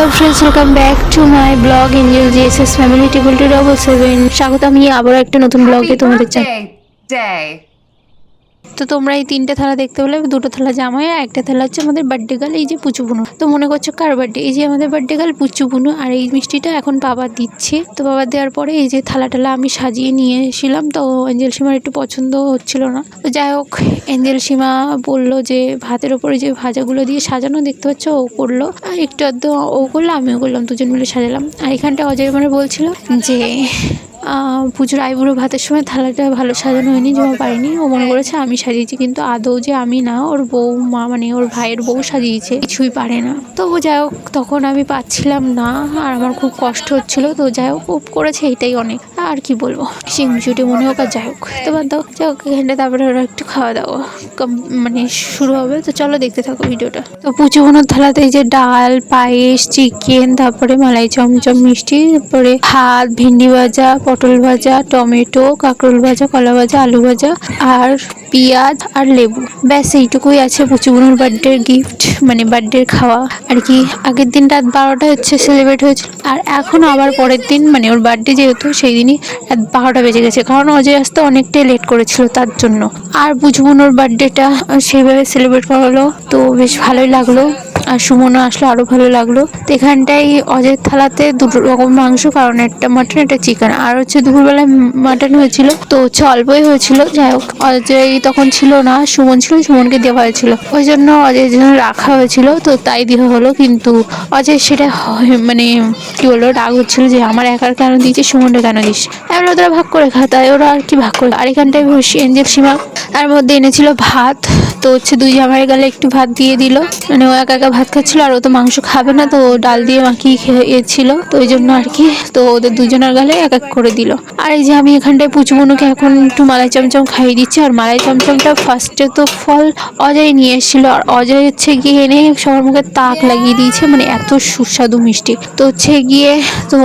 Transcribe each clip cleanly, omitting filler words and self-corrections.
Hello friends, welcome back to my blog angel GSS family table to 7 স্বাগত। আমি আবারও একটা নতুন ব্লগে তোমাদের day. তো তোমরা এই তিনটে থালা দেখতে পেলে, দুটো থালা জামাই আর একটা থালা হচ্ছে আমাদের বার্থডে গার্ল, এই যে পুচু বুনু। তো মনে করছো কার বার্থডে? এই যে আমাদের বার্থডে গার্ল পুচু বুনু। আর এই মিষ্টিটা এখন বাবা দিচ্ছে। তো বাবা দেওয়ার পরে এই যে থালা আমি সাজিয়ে নিয়ে এসেছিলাম। তো এঞ্জেল সীমার একটু পছন্দ হচ্ছিল না। তো যাই হোক, এঞ্জেল সীমা বললো যে ভাতের ওপরে যে ভাজাগুলো দিয়ে সাজানো দেখতে পাচ্ছ, ও করলো। আর একটু আধটু ও করলো, আমিও করলাম, দুজন মিলে সাজালাম। আর এখানটা অজয় মানে বলছিল যে পুজোর আইবুড়ো ভাতের সময় থালাটা ভালো সাজানো হয়নি, জমা পারিনি। ও মনে করেছে আমি সাজিয়েছি, কিন্তু আদৌ যে আমি না, ওর বউ মা মানে ওর ভাইয়ের বউ সাজিয়েছে, কিছুই পারে না। তো যাই হোক, তখন আমি পাচ্ছিলাম না আর আমার খুব কষ্ট হচ্ছিল। তো যাই হোক, ও করেছে, এইটাই অনেক। আর কি বলবো, সিংচুটি মনে হোক আর যাই হোক। তো বাদ দাও, যাই হোক, এখানটা তারপরে ওরা একটু খাওয়া দাওয়া মানে শুরু হবে। তো চলো দেখতে থাকো ভিডিওটা। তো পুজো বোনার থালাতে এই যে ডাল, পায়েস, চিকেন, তারপরে মালাই চমচম মিষ্টি, তারপরে ভাত, ভেন্ডি ভাজা, পটল ভাজা, টমেটো, কাঁকরোল ভাজা, কলা ভাজা, আলু ভাজা আর পেঁয়াজ আর লেবু। ব্যাস এইটুকুই আছে পুচু বোনের বার্থডের গিফট, মানে বার্থডের খাওয়া আর কি। আগের দিন রাত 12টা হচ্ছে সেলিব্রেট হয়েছিল, আর এখন আবার পরের দিন মানে ওর বার্থডে যেহেতু, সেই দিনই রাত 12টা বেজে গেছে, কারণ অজয় আসতে অনেকটাই লেট করেছিল তার জন্য। আর পুচু বোনের বার্থডেটা সেইভাবে সেলিব্রেট করা হলো, তো বেশ ভালোই লাগলো। আর সুমনও আসলে আরও ভালো লাগলো। তো এখানটায় অজয়ের থালাতে দুটো রকম মাংস, কারণ একটা মাটন একটা চিকেন, আর হচ্ছে দুপুরবেলায় মাটন হয়েছিল, তো হচ্ছে অল্পই হয়েছিল। যাই হোক, অজয় তখন ছিল না, সুমন ছিল, সুমনকে দেওয়া হয়েছিল, ওই জন্য অজয়ের জন্য রাখা হয়েছিল, তো তাই দেওয়া হলো। কিন্তু অজয় সেটা মানে কি বললো, রাগ হচ্ছিল যে আমার একার কেন দিয়েছি, সুমনটা কেন দিস। এবার ওরা ভাগ করে খায়, তাই ওরা আর কি ভাগ করে। আর এখানটায় এঞ্জেল সীমা তার মধ্যে এনেছিল ভাত। তো হচ্ছে দুই জামাই গেলে একটু ভাত দিয়ে দিল, মানে ও একা একা ভাত খাচ্ছিল, আর ও তো মাংস খাবে না, তো ডাল দিয়ে মাখিয়ে খেয়েছিল, তো ওই জন্য আর কি। তো ওদের দুজনের গালে এক এক করে দিল। আর এই যে আমি এখানটায় পুচুমনুকে এখন একটু মালাই চমচম খাইয়ে দিচ্ছি। আর মালাই চমচমটা ফার্স্টে তো ফল অজয় নিয়ে এসেছিল, আর অজয় হচ্ছে গিয়ে এনে সবার মুখে তাক লাগিয়ে দিয়েছে, মানে এত সুস্বাদু মিষ্টি। তো হচ্ছে গিয়ে তো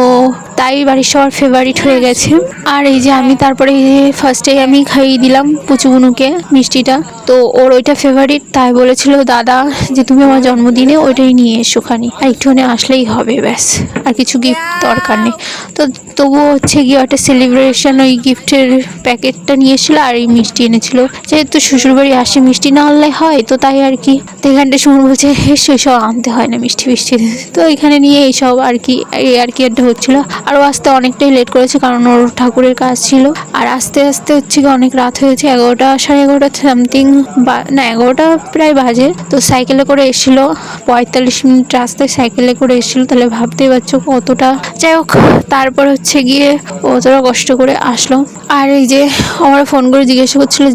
তাই বাড়ির সবার ফেভারিট হয়ে গেছে। আর এই যে আমি তারপরে ফার্স্টে আমি খাইয়ে দিলাম পুচুমনুকে মিষ্টিটা। তো ওর ওইটা ফেভারিট, তাই বলেছিল দাদা যে তুমি আমার জন্মদিনে ওইটাই নিয়ে এসো খানি, আর একটুখানি আসলেই হবে, ব্যাস আর কিছু গিফট দরকার নেই। তো তবুও হচ্ছে গিয়ে একটা সেলিব্রেশন, ওই গিফটের প্যাকেটটা নিয়ে এসেছিলো আর এই মিষ্টি এনেছিল। যেহেতু শ্বশুরবাড়ি আসে, মিষ্টি না আনলে হয়, তো তাই আর কি। তো এখানটা সুমন বলছে এইসব আনতে হয় না মিষ্টি ফিষ্টি। তো এখানে নিয়ে এইসব আর কি, এই আর কি একটা হচ্ছিলো। আর ও আসতে অনেকটাই লেট করেছে, কারণ ওর ঠাকুরের কাজ ছিল। আর আস্তে আস্তে হচ্ছে কি অনেক রাত হয়েছে, 11টা 11:30 সামথিং, না 11টা প্রায় বাজে। তো সাইকেলে করে এসেছিলো, 45 মিনিট রাস্তায় সাইকেলে করে এসেছিলো, তাহলে ভাবতেই পারছো কতটা। যাই হোক, তারপর হচ্ছে গিয়ে অতটা কষ্ট করে আসলো। আর এই যে আমার ফোন করে জিজ্ঞাসা করছিলো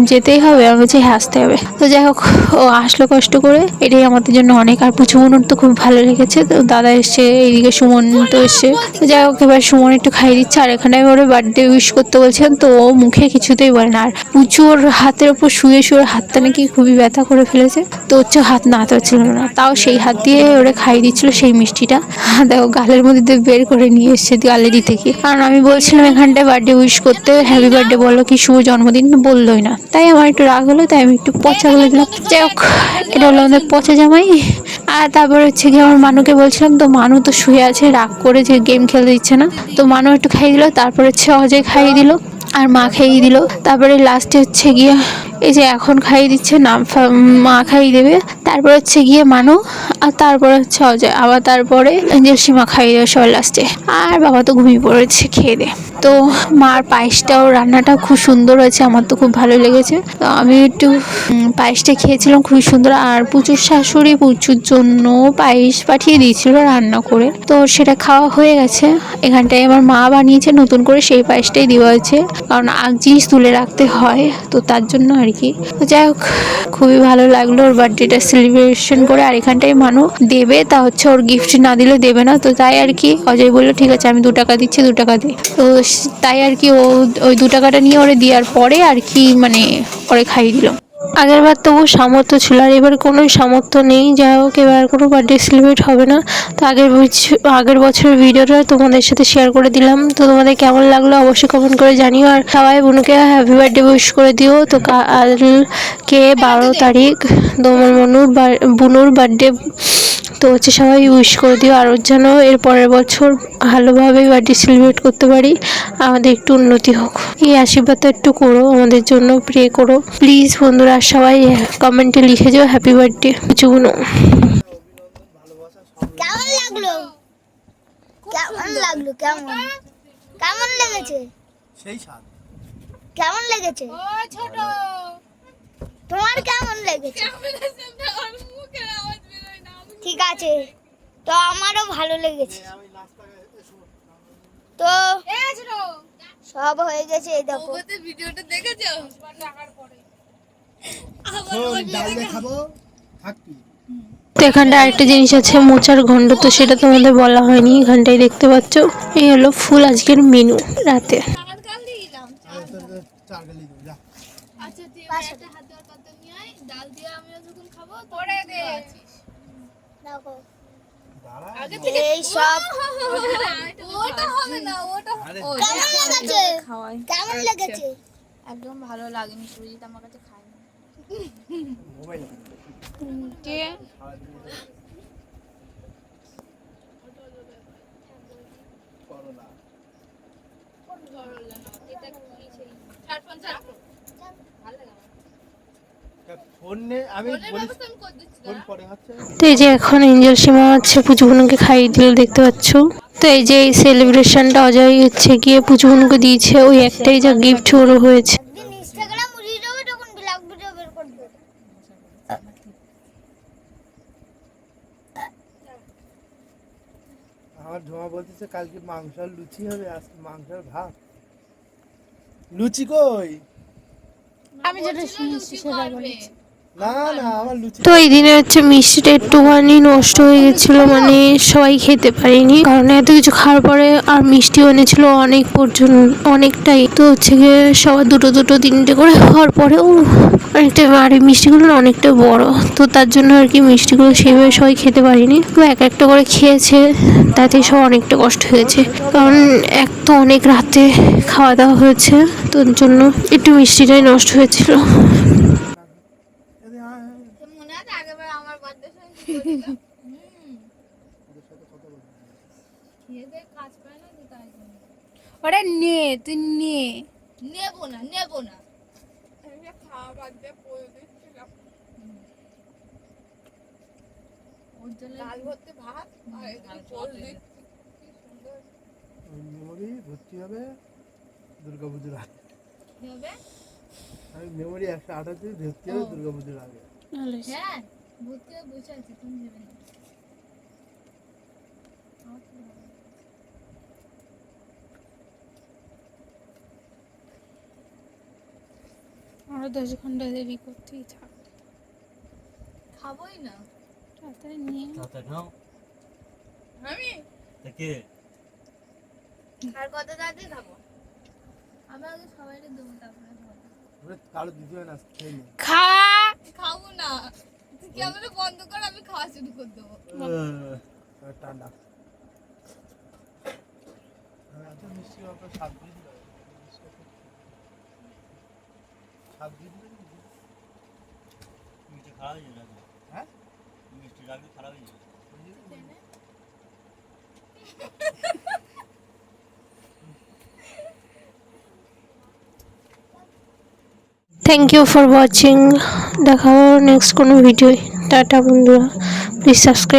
যেতেই হবে, আমি বলছি হ্যাঁ আসতে হবে। তো যাই হোক, ও আসলো কষ্ট করে, এটাই আমাদের জন্য অনেক। আর পুচু বোনের তো খুব ভালো লেগেছে। তো দাদা এসছে, এইদিকে সুমন তো এসছে। তো যাই হোক, এবার সুমন একটু খাইয়ে দিচ্ছে। আর এখানে আমি ওর বার্থডে উইশ করতে বলছিলাম, তো ও মুখে কিছুতেই বলে না। আর পুচু ওর হাতের ওপর শুয়ে শুয়ে হাতটা নাকি খুবই ব্যথা করে ফেলেছে, তো হচ্ছে হাত নাড়তে পারছিল না, তাও সেই হাত দিয়ে ওরা খাইয়ে দিচ্ছিল সেই মিষ্টিটা। দেখো গালের মধ্যে দিয়ে বের করে নিয়ে এসছে গালে দিতে গিয়ে, কারণ আমি বলছিলাম এখানটায় বার্থডে উইশ করতে, হ্যাপি বার্থডে বলো কি শুভ জন্মদিন, বললোই না। তাই আমার একটু রাগ হলো, তাই আমি একটু পচা বলে দিলাম। যাই হোক, এটা হলো আমাদের পচা জামাই। আর তারপর হচ্ছে কি আমার মানুকে বলছিলাম, তো মানু তো শুয়ে আছে রাগ করে, যে গেম খেলতে দিচ্ছে না। তো মানু একটু খাইয়ে দিল, তারপর হচ্ছে অজয় খাইয়ে দিল, আর মা খাইয়ে দিল। তারপরে লাস্টে হচ্ছে গিয়ে এই যে এখন খাইয়ে দিচ্ছে না, মা খাইয়ে দেবে, তারপর হচ্ছে গিয়ে মানু, আর তারপরে হচ্ছে অজয়, আবার তারপরে এঞ্জেল সীমা খাইয়ে দেবে সবার লাস্টে। আর বাবা তো ঘুমিয়ে পড়েছে খেয়ে দে। তো মার পায়েসটাও রান্নাটা খুব সুন্দর হয়েছে, আমার তো খুব ভালো লেগেছে। তো আমি একটু পায়েসটা খেয়েছিলাম, খুবই সুন্দর। আর পুচুর শাশুড়ি পুচুর জন্য পায়েস পাঠিয়ে দিয়েছিল রান্না করে, তো সেটা খাওয়া হয়ে গেছে। এখানটায় আমার মা বানিয়েছে নতুন করে, সেই পায়েসটাই দেওয়া হয়েছে, কারণ আগ জিনিস তুলে রাখতে হয়, তো তার জন্য আর কি। তো যাই হোক, খুবই ভালো লাগলো ওর বার্থডেটা সেলিব্রেশন করে। আর এখানটায় মানু দেবে, তা হচ্ছে ওর গিফট না দিলে দেবে না, তো তাই আর কি অজয় বললো ঠিক আছে আমি 2 টাকা দিচ্ছি, 2 টাকা দে। তো তাই আর কি ও ওই 2 টাকাটা নিয়ে ওরে দেওয়ার পরে আর কি মানে ওরে খাইয়ে দিল। আগের বার তবু সামর্থ্য ছিল, আর এবার কোনো সামর্থ্য নেই। যাই হোক, এবার কোনো বার্থডে সেলিব্রেট হবে না। তো আগের বছরের ভিডিওটা তোমাদের সাথে শেয়ার করে দিলাম। তো তোমাদের কেমন লাগলো অবশ্যই কমেন্ট করে জানিও। আর সবাই বোনকে হ্যাপি বার্থডে উইশ করে দিও। তো কালকে 12 তারিখ তোমার বুনুর বার্থডে, তো হচ্ছে সবাই উইশ করে দিও, আর যেন এর পরের বছর ভালোভাবে বার্থডে সেলিব্রেট করতে পারি, আমাদের একটু উন্নতি হোক। এই আশীর্বাদটা একটু করো, আমাদের জন্য প্রে করো প্লিজ বন্ধুরা। সবাই কমেন্টে লিখে যাও হ্যাপি বার্থডে পুচুগুনো। কেমন লাগলো? কেমন লাগলো? কেমন লেগেছে? সেই স্বাদ। কেমন লেগেছে? ও ছোট তোমার কেমন লেগেছে? ঠিক আছে, তো আমারও ভালো লেগেছে। তো সব হয়ে গেছে, এই দেখো। ভিডিওটা দেখেছো? ডাল দিয়ে খাবো থাকবি। তো এখানটা আরেকটা জিনিস আছে, মোচার ঘণ্ট, তো সেটা তোমাদের বলা হয়নি, এখানটাই দেখতে পাচ্ছ। এই হলো ফুল আজকের মেনু রাতে। চার গালি দাও, যা। আচ্ছা তুই একটা হাত দেওয়ার পাত্র নিয়ে আয়, ডাল দিয়ে আমিও যখন খাবো পরে দে। দেখো দাঁড়া। আগে থেকে এই সব ওটা হবে না, ওটা আরে কেমন লেগেছে? খাওয়াই কেমন লেগেছে? একদম ভালো লাগেনি, সুজিত আমার কাছে খায় না। মোবাইল কে করলা। ফোন নে, আমি বলিস ফোন পরে হচ্ছে। তো এই যে এখন এঞ্জেল সীমা হচ্ছে পুচুগুনুকে খাইয়ে দিল, দেখতে পাচ্ছ। তো এই যে এই সেলিব্রেশনটা অজয় হচ্ছে গিয়ে পুচুগুনুকে দিয়েছে, ওই একটাই যা গিফট ওর হয়েছে। একদিন ইনস্টাগ্রাম উড়িয়ে যাবে, তখন ব্লগ ভিডিও বের করবে। আমার ধোঁয়া বলতেছে কালকে মাংস আর লুচি হবে, আজকে মাংস আর ভাত। লুচি কই? আমি যেটা শুনেছি সেটা বলেছি। না না, আমার লুচি। তো এই দিনে হচ্ছে মিষ্টিটা একটুখানি নষ্ট হয়ে গেছিলো, মানে সবাই খেতে পারিনি, কারণ এত কিছু খাওয়ার পরে। আর মিষ্টিও এনেছিল অনেক পর্যন্ত, অনেকটাই। তো হচ্ছে গিয়ে সবার দুটো দুটো তিনটে করে খাওয়ার পরেও অনেকটা, আর এই মিষ্টিগুলো না অনেকটা বড়, তো তার জন্য আর কি মিষ্টিগুলো সেইভাবে সবাই খেতে পারিনি। তো এক একটা করে খেয়েছে, তাতে সব অনেকটা কষ্ট হয়েছে, কারণ এক তো অনেক রাতে খাওয়া দাওয়া হয়েছে, তোর জন্য একটু মিষ্টিটাই নষ্ট হয়েছিল। মনে আছে আগেরবার আমার বার্থডে সময় কি করেছিলাম? খেয়ে দে, কাজ পায় না তো তাই জন্য। ওরে নে, তুই নে। নেবো না, নেবো না। খাওয়া বাদ দিয়ে পড়ে দিচ্ছিলাম। ওর জন্য ডাল ভর্তি ভাত আর এদিকে পোল দিচ্ছি। কি সুন্দর। মেমোরি ভর্তি হবে দুর্গাপুজোর আগে। কি হবে? আমি মেমোরি 128 ভর্তি হবে দুর্গাপুজোর আগে। হ্যাঁ, ভর্তি হয়ে বসে আছি, তুমি ভেবে না। আরো 10 ঘন্টা দেরি করতেই থাক, খাবোই না। তাড়াতাড়ি নিয়ে আমি আর কত তাড়াতাড়ি খাবো? আমি আগে সবাইকে দেবো, তারপরে খাবো। ওরে কারো দিতে হয় না, খেয়ে নে। খাবো না, তুই ক্যামেরা বন্ধ কর, আমি খাওয়া শুরু করে দেবো। ঠান্ডা। এত মিষ্টি অল্প স্বাদ দিয়ে দিল। স্বাদ দিয়ে দিল। মিষ্টি খারাপ হয়ে যাবে। হ্যাঁ? মিষ্টি রাখলে খারাপ হয়ে যাবে। থ্যাংক ইউ ফর ওয়াচিং, দেখা হবে নেক্সট কোনো ভিডিও। টাটা বন্ধুরা, প্লিজ সাবস্ক্রাইব।